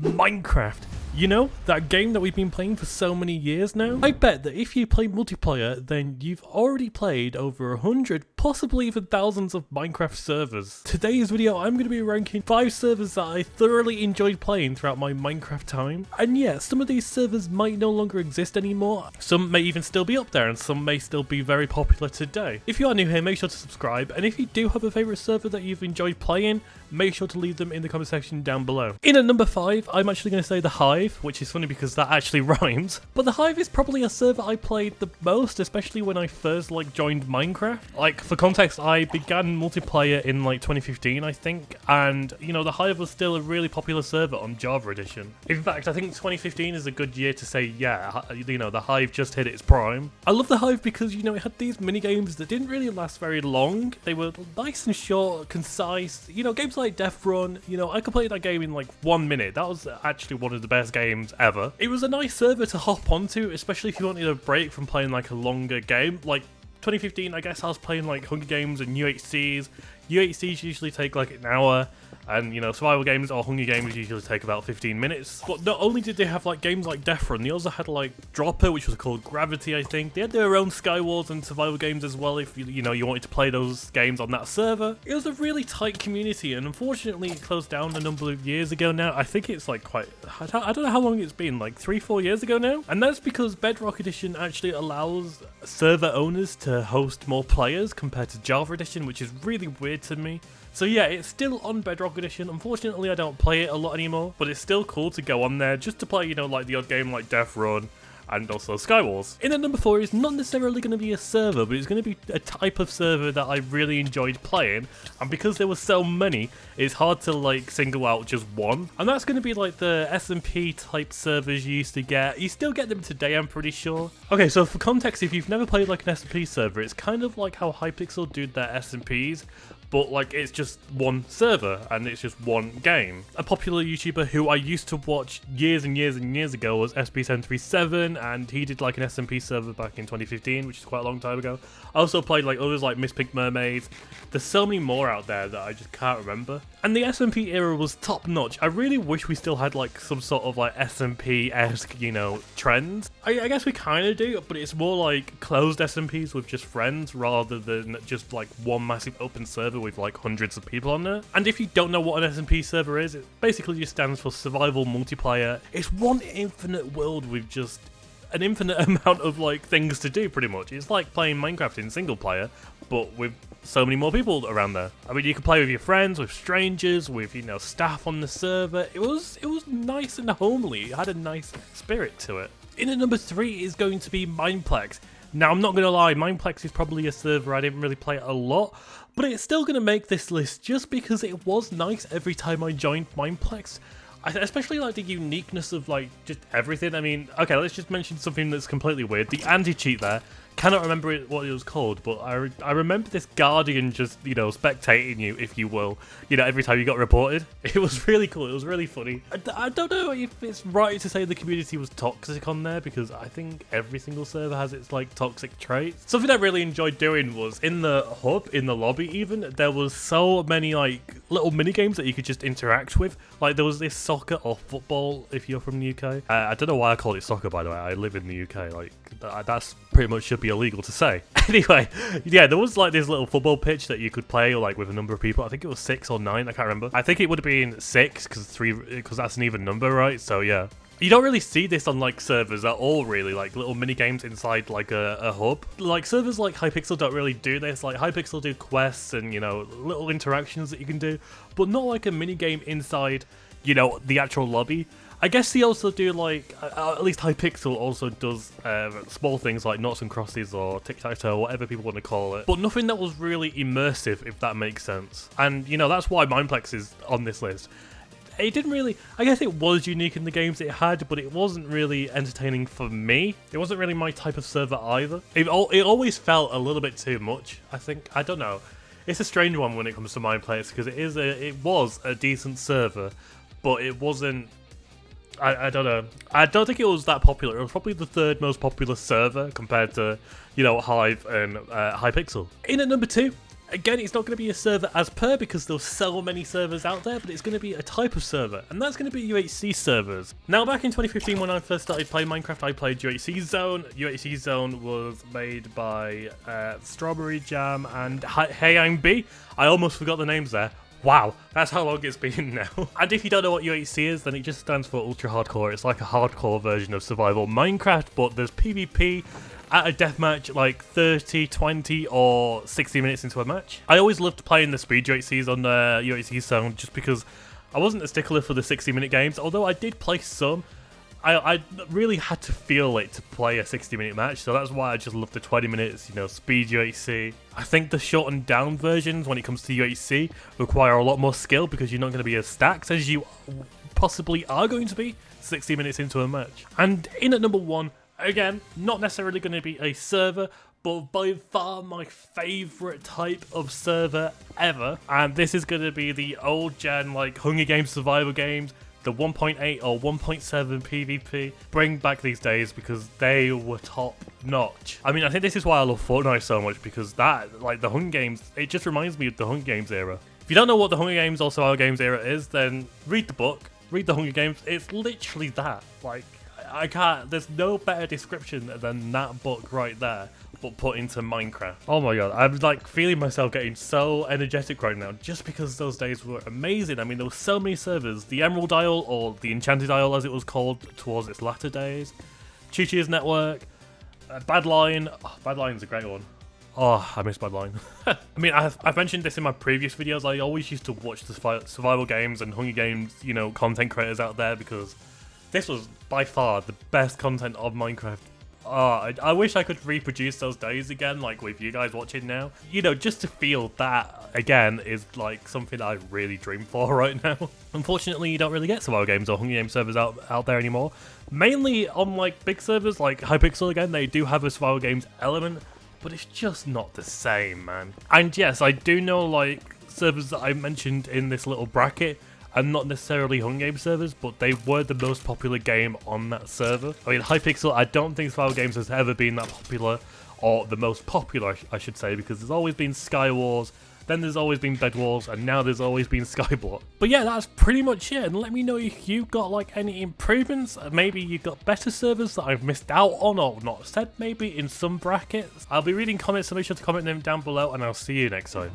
Minecraft. You know, that game that we've been playing for so many years now? I bet that if you play multiplayer, then you've already played over 100, possibly even thousands of Minecraft servers. Today's video, I'm going to be ranking 5 servers that I thoroughly enjoyed playing throughout my Minecraft time. And yeah, some of these servers might no longer exist anymore, some may even still be up there, and some may still be very popular today. If you are new here, make sure to subscribe, and if you do have a favourite server that you've enjoyed playing, make sure to leave them in the comment section down below. In at number 5, I'm actually going to say the Hive, which is funny because that actually rhymes. But the Hive is probably a server I played the most, especially when I first joined Minecraft. For context, I began multiplayer in 2015, I think, and you know, the Hive was still a really popular server on Java Edition. In fact, I think 2015 is a good year to say, yeah, you know, the Hive just hit its prime. I love the Hive because, you know, it had these mini games that didn't really last very long. They were nice and short, concise. You know, games like Death Run, you know, I could play that game in 1 minute. That was actually one of the best games ever. It was a nice server to hop onto, especially if you wanted a break from playing a longer game. 2015, I guess I was playing Hunger Games and UHCs. UHCs usually take an hour, and you know, survival games or Hunger Games usually take about 15 minutes. But not only did they have games like Death Run, they also had Dropper, which was called Gravity, I think. They had their own Skywars and survival games as well if you know, you wanted to play those games on that server. It was a really tight community, and unfortunately it closed down a number of years ago now. I think it's quite, I don't know how long it's been, 3-4 years ago now. And that's because Bedrock Edition actually allows server owners to host more players compared to Java Edition, which is really weird to me. So yeah, it's still on Bedrock Edition. Unfortunately, I don't play it a lot anymore, but it's still cool to go on there just to play, you know, the odd game like Death Run and also Skywars. In at number 4 is not necessarily going to be a server, but it's going to be a type of server that I really enjoyed playing, and because there were so many, it's hard to single out just one. And that's going to be the SMP type servers you used to get. You still get them today, I'm pretty sure. Okay, so for context, if you've never played an SMP server, it's kind of like how Hypixel do their SMPs, but it's just one server and it's just one game. A popular YouTuber who I used to watch years and years and years ago was SB737, and he did an SMP server back in 2015, which is quite a long time ago. I also played others like Miss Pink Mermaids. There's so many more out there that I just can't remember. And the SMP era was top notch. I really wish we still had some sort of SMP-esque, you know, trends. I guess we kind of do, but it's more closed SMPs with just friends rather than just one massive open server with hundreds of people on there. And if you don't know what an SMP server is, it basically just stands for survival multiplayer. It's one infinite world with just an infinite amount of things to do, pretty much. It's like playing Minecraft in single player, but with so many more people around there. I mean, you can play with your friends, with strangers, with, you know, staff on the server. It was nice and homely. It had a nice spirit to it. In at number 3 is going to be Mineplex. Now, I'm not going to lie, Mineplex is probably a server I didn't really play a lot, but it's still going to make this list just because it was nice every time I joined Mineplex. I especially the uniqueness of just everything. I mean, okay, let's just mention something that's completely weird. The anti-cheat there. Cannot remember what it was called, but I remember this guardian just, you know, spectating you, if you will, you know, every time you got reported. It was really cool. It was really funny. I don't know if it's right to say the community was toxic on there, because I think every single server has its toxic traits. Something I really enjoyed doing was in the hub, in the lobby even, there was so many little mini games that you could just interact with. There was this soccer or football if you're from the UK. I don't know why I call it soccer, by the way. I live in the UK. That's pretty much should be illegal to say. Anyway, yeah, there was this little football pitch that you could play with a number of people. I think it was 6 or 9, I can't remember. I think it would have been 6 because that's an even number, right? So yeah. You don't really see this on servers at all, really, little mini games inside a hub. Servers like Hypixel don't really do this. Hypixel do quests and, you know, little interactions that you can do, but not a mini game inside, you know, the actual lobby. I guess they also do at least Hypixel also does small things like Noughts and Crosses or Tic-Tac-Toe, whatever people want to call it, but nothing that was really immersive, if that makes sense. And, you know, that's why Mineplex is on this list. It didn't really, I guess it was unique in the games it had, but it wasn't really entertaining for me. It wasn't really my type of server either. It always felt a little bit too much, I think. I don't know. It's a strange one when it comes to Mineplex, because it was a decent server, but it wasn't, I don't know. I don't think it was that popular. It was probably the 3rd most popular server compared to, you know, Hive and Hypixel. In at number 2 Again, it's not going to be a server as per because there's so many servers out there, but it's going to be a type of server, and that's going to be UHC servers. Now, back in 2015 when I first started playing Minecraft, I played UHC Zone. UHC Zone was made by Strawberry Jam and Hey I'm B. I almost forgot the names there. Wow, that's how long it's been now. And if you don't know what UHC is, then it just stands for Ultra Hardcore. It's like a hardcore version of survival Minecraft, but there's PvP at a deathmatch like 30, 20 or 60 minutes into a match. I always loved playing the speed UHCs on UHC Zone just because I wasn't a stickler for the 60-minute games, although I did play some. I really had to feel it to play a 60-minute match, so that's why I just loved the 20 minutes, you know, speed UHC. I think the shortened down versions when it comes to UHC require a lot more skill because you're not going to be as stacked as you possibly are going to be 60 minutes into a match. And in at number 1, again, not necessarily going to be a server, but by far my favourite type of server ever. And this is going to be the old gen, like, Hunger Games survival games, the 1.8 or 1.7 PvP. Bring back these days because they were top notch. I mean, I think this is why I love Fortnite so much, because that, like, the Hunger Games, it just reminds me of the Hunger Games era. If you don't know what the Hunger Games or Survival Games era is, then read the book, read the Hunger Games. It's literally that. Like, I can't, there's no better description than that book right there, but put into Minecraft. Oh my god, I'm like feeling myself getting so energetic right now just because those days were amazing. I mean, there were so many servers. The Emerald Isle, or the Enchanted Isle as it was called towards its latter days. Chi-Chi's Network, Badline. Oh, Badline's a great one. Oh, I miss Badline. I mean, I've mentioned this in my previous videos. I always used to watch the survival games and Hunger Games, you know, content creators out there because this was by far the best content of Minecraft. Oh, I wish I could reproduce those days again, like with you guys watching now. You know, just to feel that again is like something I really dream for right now. Unfortunately, you don't really get survival games or Hunger Games servers out there anymore. Mainly on like big servers like Hypixel again, they do have a survival games element, but it's just not the same, man. And yes, I do know like servers that I mentioned in this little bracket and not necessarily Hunger Games servers, but they were the most popular game on that server. I mean, Hypixel, I don't think survival games has ever been that popular, or the most popular, I should say, because there's always been Sky Wars, then there's always been Bed Wars, and now there's always been Skyblock. But yeah, that's pretty much it, and let me know if you got like any improvements. Maybe you got better servers that I've missed out on or not said maybe in some brackets. I'll be reading comments, so make sure to comment them down below, and I'll see you next time.